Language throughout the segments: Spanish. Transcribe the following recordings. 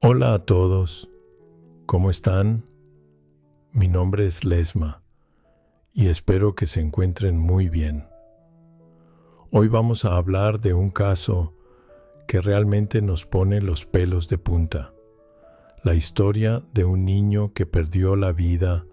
Hola a todos, ¿cómo están? Mi nombre es Lesma y espero que se encuentren muy bien. Hoy vamos a hablar de un caso que realmente nos pone los pelos de punta. La historia de un niño que perdió la vida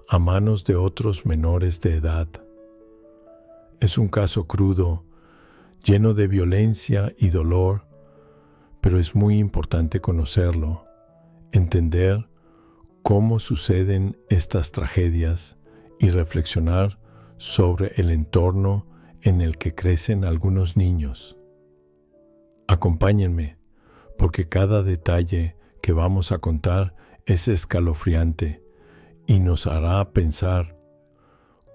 a manos de otros menores de edad. Es un caso crudo, lleno de violencia y dolor, pero es muy importante conocerlo, entender cómo suceden estas tragedias y reflexionar sobre el entorno en el que crecen algunos niños. Acompáñenme, porque cada detalle que vamos a contar es escalofriante y nos hará pensar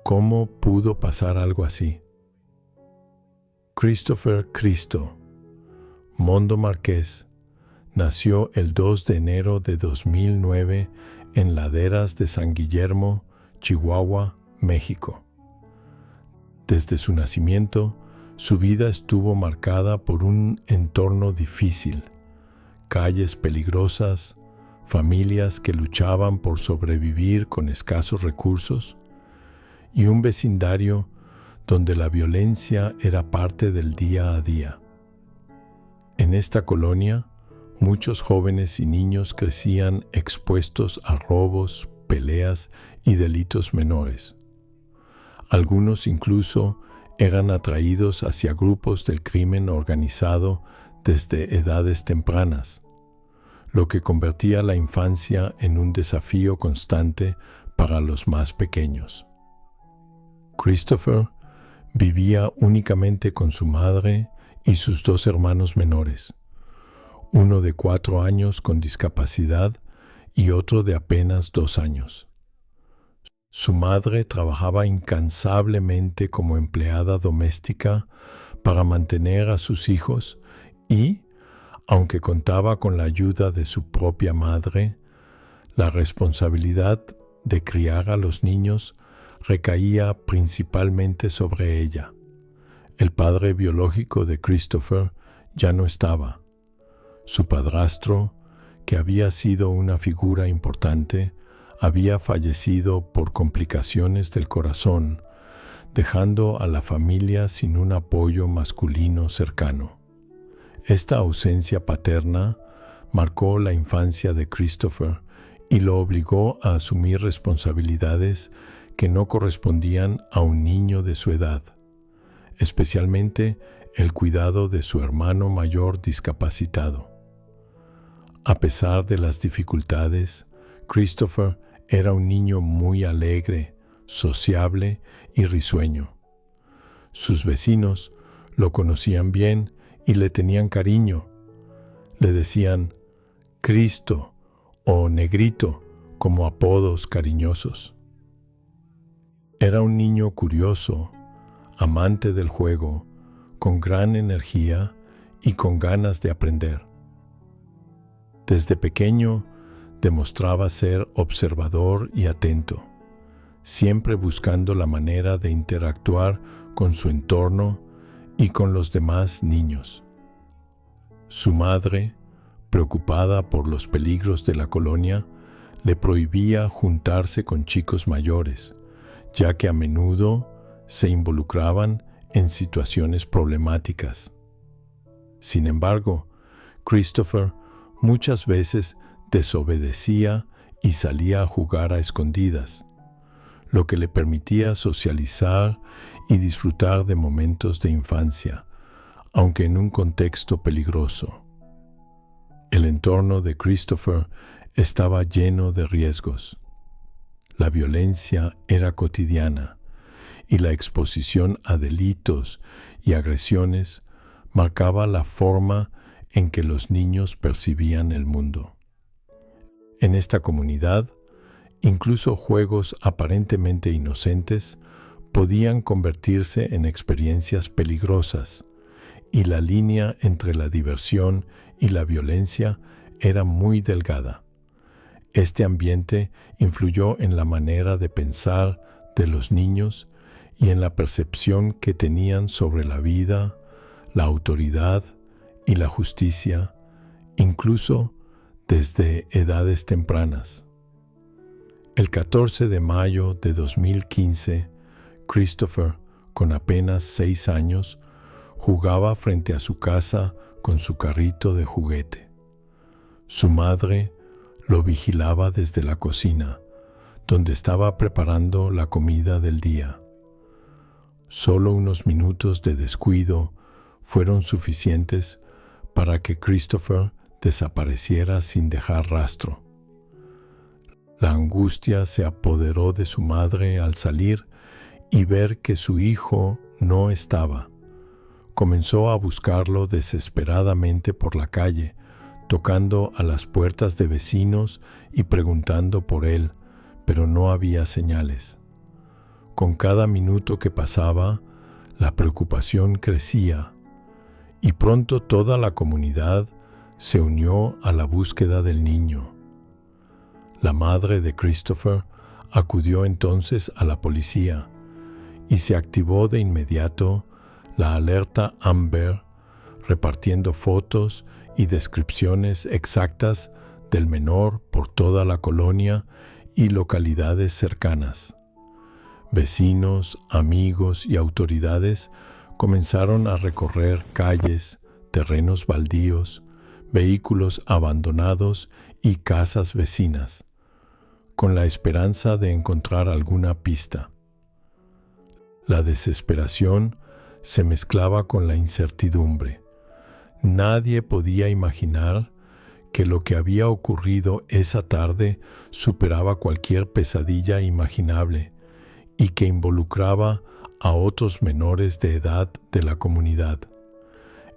cómo pudo pasar algo así. Christopher Cristo Mondo Márquez nació el 2 de enero de 2009 en Laderas de San Guillermo, Chihuahua, México. Desde su nacimiento, su vida estuvo marcada por un entorno difícil, calles peligrosas, familias que luchaban por sobrevivir con escasos recursos y un vecindario donde la violencia era parte del día a día. En esta colonia, muchos jóvenes y niños crecían expuestos a robos, peleas y delitos menores. Algunos incluso eran atraídos hacia grupos del crimen organizado desde edades tempranas, lo que convertía la infancia en un desafío constante para los más pequeños. Christopher vivía únicamente con su madre y sus dos hermanos menores, uno de 4 años con discapacidad y otro de apenas 2 años. Su madre trabajaba incansablemente como empleada doméstica para mantener a sus hijos y, aunque contaba con la ayuda de su propia madre, la responsabilidad de criar a los niños recaía principalmente sobre ella. El padre biológico de Christopher ya no estaba. Su padrastro, que había sido una figura importante, había fallecido por complicaciones del corazón, dejando a la familia sin un apoyo masculino cercano. Esta ausencia paterna marcó la infancia de Christopher y lo obligó a asumir responsabilidades que no correspondían a un niño de su edad, especialmente el cuidado de su hermano mayor discapacitado. A pesar de las dificultades, Christopher era un niño muy alegre, sociable y risueño. Sus vecinos lo conocían bien y le tenían cariño. Le decían Cristo o Negrito como apodos cariñosos. Era un niño curioso, amante del juego, con gran energía y con ganas de aprender. Desde pequeño demostraba ser observador y atento, siempre buscando la manera de interactuar con su entorno y con los demás niños. Su madre, preocupada por los peligros de la colonia, le prohibía juntarse con chicos mayores, ya que a menudo se involucraban en situaciones problemáticas. Sin embargo, Christopher muchas veces desobedecía y salía a jugar a escondidas, lo que le permitía socializar y disfrutar de momentos de infancia, aunque en un contexto peligroso. El entorno de Christopher estaba lleno de riesgos. La violencia era cotidiana y la exposición a delitos y agresiones marcaba la forma en que los niños percibían el mundo. En esta comunidad, incluso juegos aparentemente inocentes podían convertirse en experiencias peligrosas, y la línea entre la diversión y la violencia era muy delgada. Este ambiente influyó en la manera de pensar de los niños y en la percepción que tenían sobre la vida, la autoridad y la justicia, incluso desde edades tempranas. El 14 de mayo de 2015, Christopher, con apenas 6 años, jugaba frente a su casa con su carrito de juguete. Su madre lo vigilaba desde la cocina, donde estaba preparando la comida del día. Solo unos minutos de descuido fueron suficientes para que Christopher desapareciera sin dejar rastro. La angustia se apoderó de su madre al salir y ver que su hijo no estaba. Comenzó a buscarlo desesperadamente por la calle, tocando a las puertas de vecinos y preguntando por él, pero no había señales. Con cada minuto que pasaba, la preocupación crecía, y pronto toda la comunidad se unió a la búsqueda del niño. La madre de Christopher acudió entonces a la policía y se activó de inmediato la alerta Amber, repartiendo fotos y descripciones exactas del menor por toda la colonia y localidades cercanas. Vecinos, amigos y autoridades comenzaron a recorrer calles, terrenos baldíos, vehículos abandonados y casas vecinas, con la esperanza de encontrar alguna pista. La desesperación se mezclaba con la incertidumbre. Nadie podía imaginar que lo que había ocurrido esa tarde superaba cualquier pesadilla imaginable y que involucraba a otros menores de edad de la comunidad.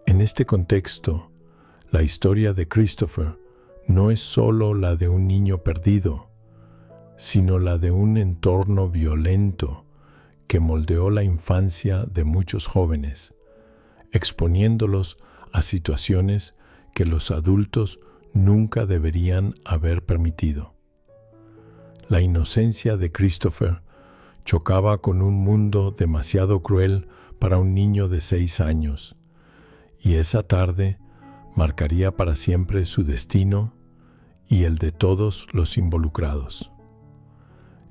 En este contexto, la historia de Christopher no es solo la de un niño perdido, sino la de un entorno violento que moldeó la infancia de muchos jóvenes, exponiéndolos a situaciones que los adultos nunca deberían haber permitido. La inocencia de Christopher chocaba con un mundo demasiado cruel para un niño de 6 años, y esa tarde marcaría para siempre su destino y el de todos los involucrados.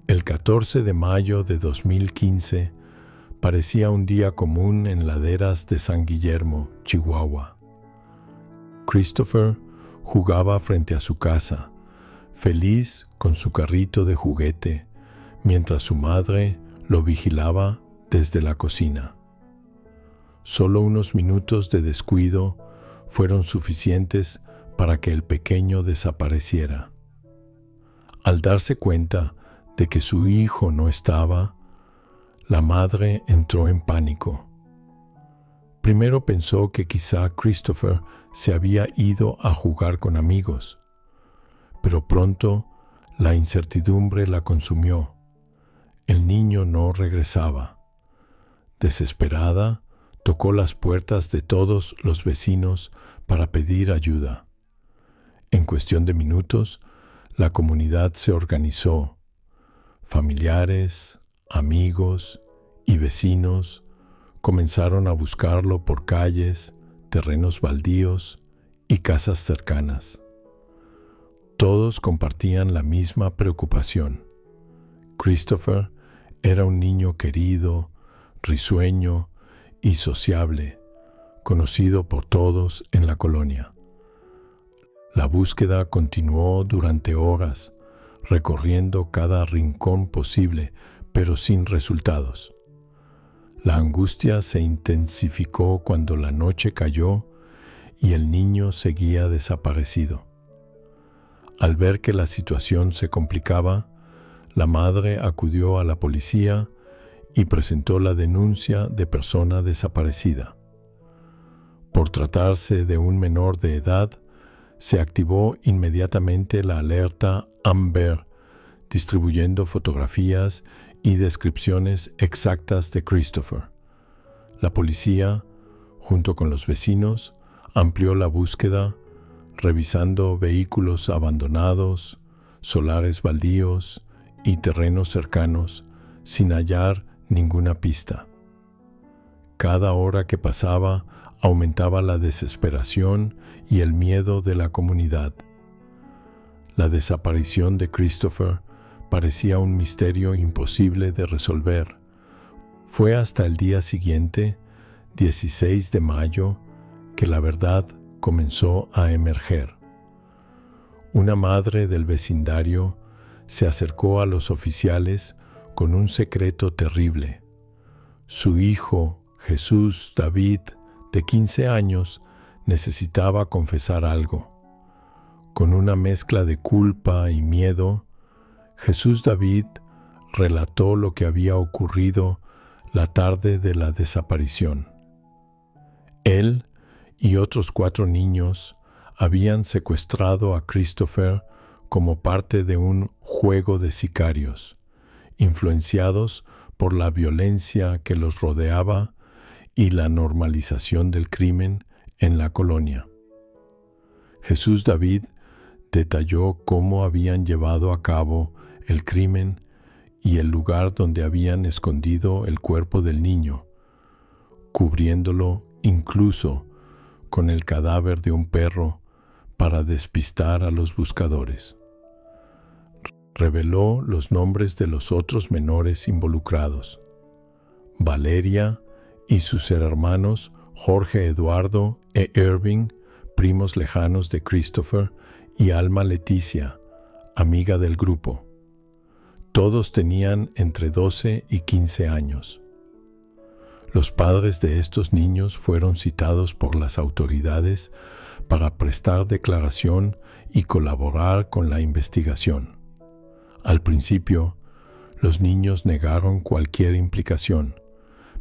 El 14 de mayo de 2015 parecía un día común en laderas de San Guillermo, Chihuahua. Christopher jugaba frente a su casa, feliz con su carrito de juguete, mientras su madre lo vigilaba desde la cocina. Solo unos minutos de descuido fueron suficientes para que el pequeño desapareciera. Al darse cuenta de que su hijo no estaba, la madre entró en pánico. Primero pensó que quizá Christopher se había ido a jugar con amigos, pero pronto la incertidumbre la consumió. El niño no regresaba. Desesperada, tocó las puertas de todos los vecinos para pedir ayuda. En cuestión de minutos, la comunidad se organizó. Familiares, amigos y vecinos comenzaron a buscarlo por calles, terrenos baldíos y casas cercanas. Todos compartían la misma preocupación. Christopher era un niño querido, risueño y sociable, conocido por todos en la colonia. La búsqueda continuó durante horas, recorriendo cada rincón posible, pero sin resultados. La angustia se intensificó cuando la noche cayó y el niño seguía desaparecido. Al ver que la situación se complicaba, la madre acudió a la policía y presentó la denuncia de persona desaparecida. Por tratarse de un menor de edad, se activó inmediatamente la alerta Amber, distribuyendo fotografías y descripciones exactas de Christopher. La policía, junto con los vecinos, amplió la búsqueda, revisando vehículos abandonados, solares baldíos y terrenos cercanos, sin hallar ninguna pista. Cada hora que pasaba aumentaba la desesperación y el miedo de la comunidad. La desaparición de Christopher parecía un misterio imposible de resolver. Fue hasta el día siguiente, 16 de mayo, que la verdad comenzó a emerger. Una madre del vecindario se acercó a los oficiales con un secreto terrible. Su hijo, Jesús David, de 15 años, necesitaba confesar algo. Con una mezcla de culpa y miedo, Jesús David relató lo que había ocurrido la tarde de la desaparición. Él y otros 4 niños habían secuestrado a Christopher como parte de un juego de sicarios, influenciados por la violencia que los rodeaba y la normalización del crimen en la colonia. Jesús David detalló cómo habían llevado a cabo el crimen y el lugar donde habían escondido el cuerpo del niño, cubriéndolo incluso con el cadáver de un perro para despistar a los buscadores. Reveló los nombres de los otros menores involucrados: Valeria y sus hermanos Jorge Eduardo e Irving, primos lejanos de Christopher, y Alma Leticia, amiga del grupo. Todos tenían entre 12 y 15 años. Los padres de estos niños fueron citados por las autoridades para prestar declaración y colaborar con la investigación. Al principio, los niños negaron cualquier implicación,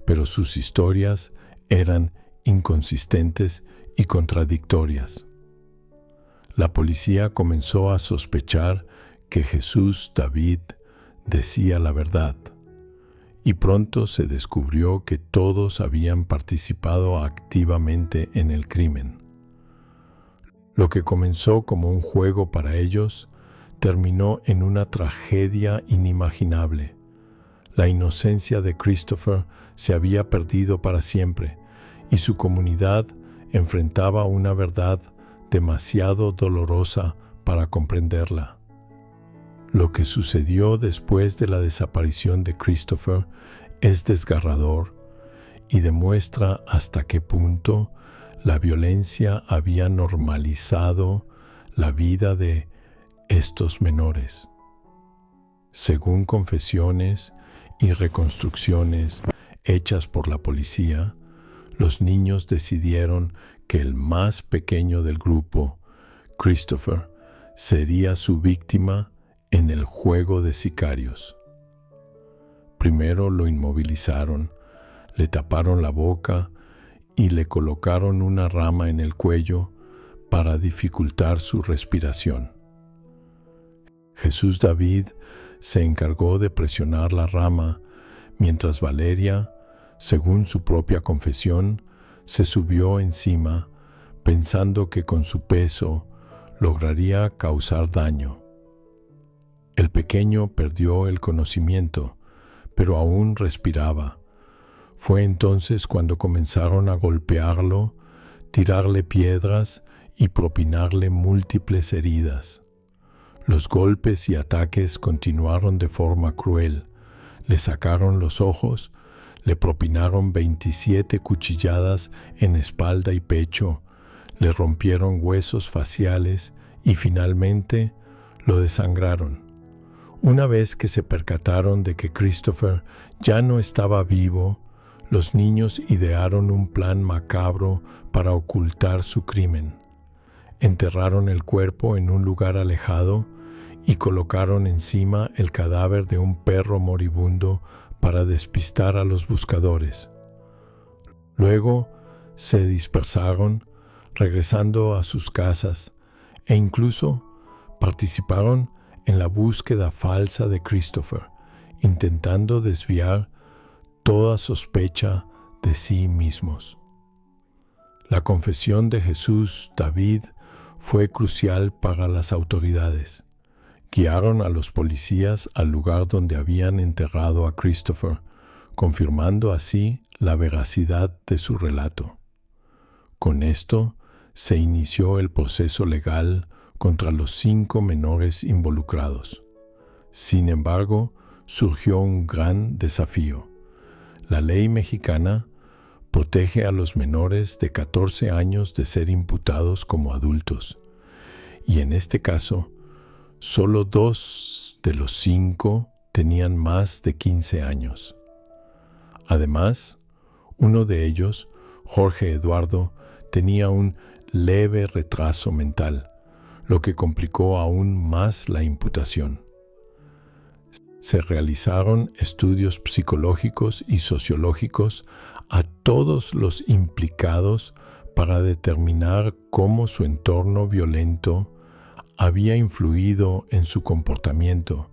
pero sus historias eran inconsistentes y contradictorias. La policía comenzó a sospechar que Jesús David decía la verdad, y pronto se descubrió que todos habían participado activamente en el crimen. Lo que comenzó como un juego para ellos terminó en una tragedia inimaginable. La inocencia de Christopher se había perdido para siempre, y su comunidad enfrentaba una verdad demasiado dolorosa para comprenderla. Lo que sucedió después de la desaparición de Christopher es desgarrador y demuestra hasta qué punto la violencia había normalizado la vida de estos menores. Según confesiones y reconstrucciones hechas por la policía, los niños decidieron que el más pequeño del grupo, Christopher, sería su víctima en el juego de sicarios. Primero lo inmovilizaron, le taparon la boca y le colocaron una rama en el cuello para dificultar su respiración. Jesús David se encargó de presionar la rama, mientras Valeria, según su propia confesión, se subió encima, pensando que con su peso lograría causar daño. El pequeño perdió el conocimiento, pero aún respiraba. Fue entonces cuando comenzaron a golpearlo, tirarle piedras y propinarle múltiples heridas. Los golpes y ataques continuaron de forma cruel. Le sacaron los ojos, le propinaron 27 cuchilladas en espalda y pecho, le rompieron huesos faciales y finalmente lo desangraron. Una vez que se percataron de que Christopher ya no estaba vivo, los niños idearon un plan macabro para ocultar su crimen. Enterraron el cuerpo en un lugar alejado y colocaron encima el cadáver de un perro moribundo para despistar a los buscadores. Luego se dispersaron, regresando a sus casas, e incluso participaron en la búsqueda falsa de Christopher, intentando desviar toda sospecha de sí mismos. La confesión de Jesús David fue crucial para las autoridades. Guiaron a los policías al lugar donde habían enterrado a Christopher, confirmando así la veracidad de su relato. Con esto se inició el proceso legal contra los 5 menores involucrados. Sin embargo, surgió un gran desafío. La ley mexicana protege a los menores de 14 años de ser imputados como adultos, y en este caso, solo 2 de los 5 tenían más de 15 años. Además, uno de ellos, Jorge Eduardo, tenía un leve retraso mental, lo que complicó aún más la imputación. Se realizaron estudios psicológicos y sociológicos a todos los implicados para determinar cómo su entorno violento había influido en su comportamiento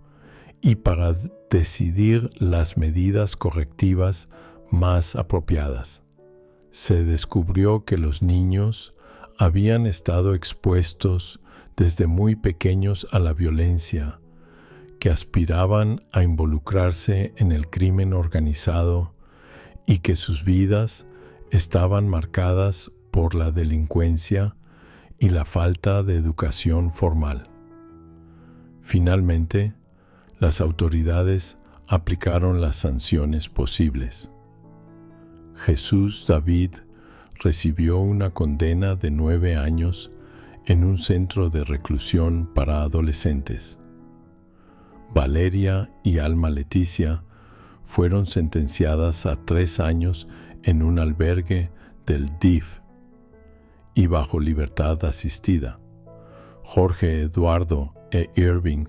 y para decidir las medidas correctivas más apropiadas. Se descubrió que los niños habían estado expuestos desde muy pequeños a la violencia, que aspiraban a involucrarse en el crimen organizado y que sus vidas estaban marcadas por la delincuencia y la falta de educación formal. Finalmente, las autoridades aplicaron las sanciones posibles. Jesús David recibió una condena de 9 años en un centro de reclusión para adolescentes. Valeria y Alma Leticia fueron sentenciadas a 3 años en un albergue del DIF y bajo libertad asistida. Jorge Eduardo e Irving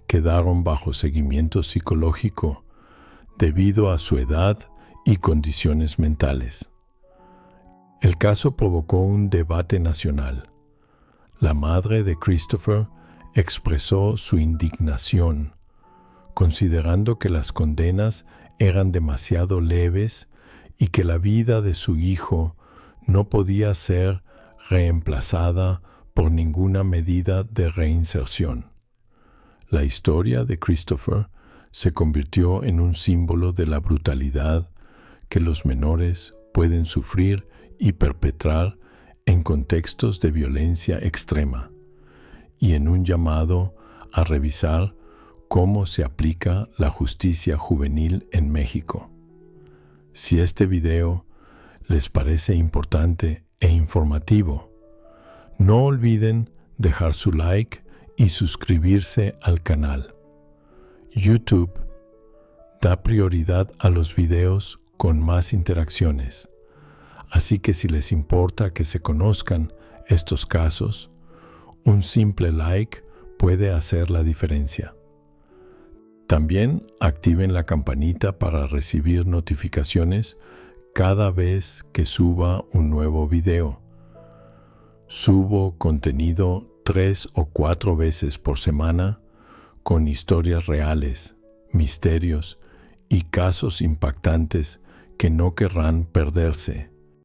quedaron bajo seguimiento psicológico debido a su edad y condiciones mentales. El caso provocó un debate nacional. La madre de Christopher expresó su indignación, considerando que las condenas eran demasiado leves y que la vida de su hijo no podía ser reemplazada por ninguna medida de reinserción. La historia de Christopher se convirtió en un símbolo de la brutalidad que los menores pueden sufrir y perpetrar en contextos de violencia extrema, y en un llamado a revisar cómo se aplica la justicia juvenil en México. Si este video les parece importante e informativo, no olviden dejar su like y suscribirse al canal. YouTube da prioridad a los videos con más interacciones, así que si les importa que se conozcan estos casos, un simple like puede hacer la diferencia. También activen la campanita para recibir notificaciones cada vez que suba un nuevo video. Subo contenido 3 o 4 veces por semana con historias reales, misterios y casos impactantes que no querrán perderse.